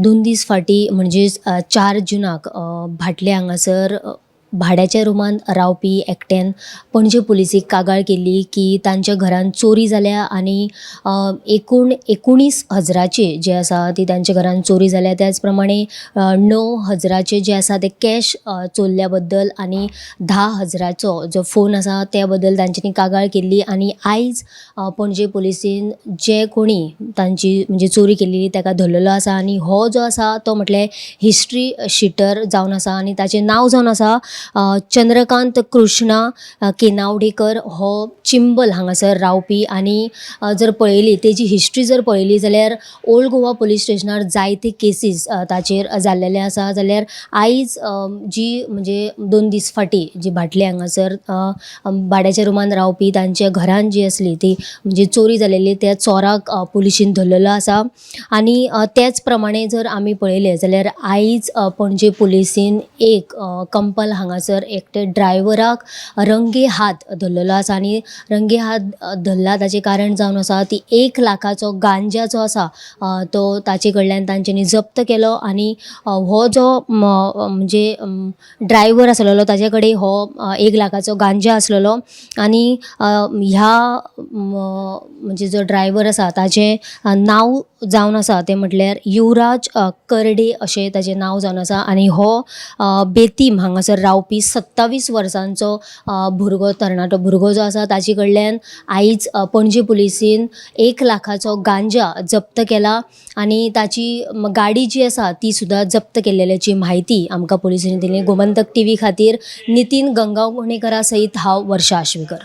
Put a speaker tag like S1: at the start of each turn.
S1: 2 दीस फाटीं म्हणजेच 4 जुनाक भाटले हांगासर भाड्याच्या रुमान रावपी एकट्यान पणजे पुलिसीक कागाळ केल्ली की तांच्या घरान चोरी जाल्या आनी 19,000चे जे आसा ती तांच्या घरान चोरी जाल्या। त्याच प्रमाणे 9,000चे जे आसा ते कॅश चोरल्या बद्दल आनी 10,000चो जो फोन आसा त्या बद्दल तांच्यांनी कागाळ केल्ली। आनी आयज पणजे पुलिसीन जे कोणी तांची म्हणजे चोरी केल्ली ताका धरलेलो आसा आनी हो जो आसा तो म्हटल्यार हिस्ट्री शिटर जावन आसा आनी ताचें नांव जावन आसा चंद्रकांत कृष्णा केनावडेकर। हो चिंबल हांगासर रावपी आनी जर पळयली तेजी हिस्ट्री जर पळयली जाल्यार ओल्ड गोवा पुलीस स्टेशनार जायते केसीस ताचेर जाल्लेले आसा। जाल्यार आयज जी म्हणजे 2 दीस फाटीं जी भाटले हांगासर भाड्याच्या रुमान रावपी तांच्या घरान जी आसली ती म्हणजे चोरी जालेली त्या चोराक पुलिशीन धरलेलो आसा। आनी त्याच प्रमाणे जर आमी पळयलें जाल्यार आयज पणजे पुलिसीन एक कंपल हांगासर एकटे ड्रायव्हराक रंगे हात धरलेलो आसा आनी रंगे हात धरला ताचें कारण जावन आसा ती 1 लाखाचो गांजा जो आसा तो ताचे कडल्यान तांच्यांनी जप्त केलो। आनी हो जो म्हणजे ड्रायव्हर आसलेलो ताचे कडेन हो 1 लाखाचो गांजा आसलेलो आनी ह्या म्हणजे जो ड्रायव्हर आसा ताचें नांव जावन आसा तें म्हटल्यार युवराज करडे अशें ताचें नांव जावन आसा। आनी हो बेतीम हांगासर रावपी 27 वर्सांचो भुरगो तरणाटो भुरगो जो आसा ताचे कडल्यान आयज पणजे पुलिसीन 1 लाखाचो गांजा जप्त केला आनी ताची गाडी जी आसा ती सुद्दां जप्त केल्ल्याची म्हायती आमकां पुलिसांनी दिली। गोमंतक टीव्ही खातीर नितीन गंगावणेकरा सयत हांव वर्षा आश्वेकर।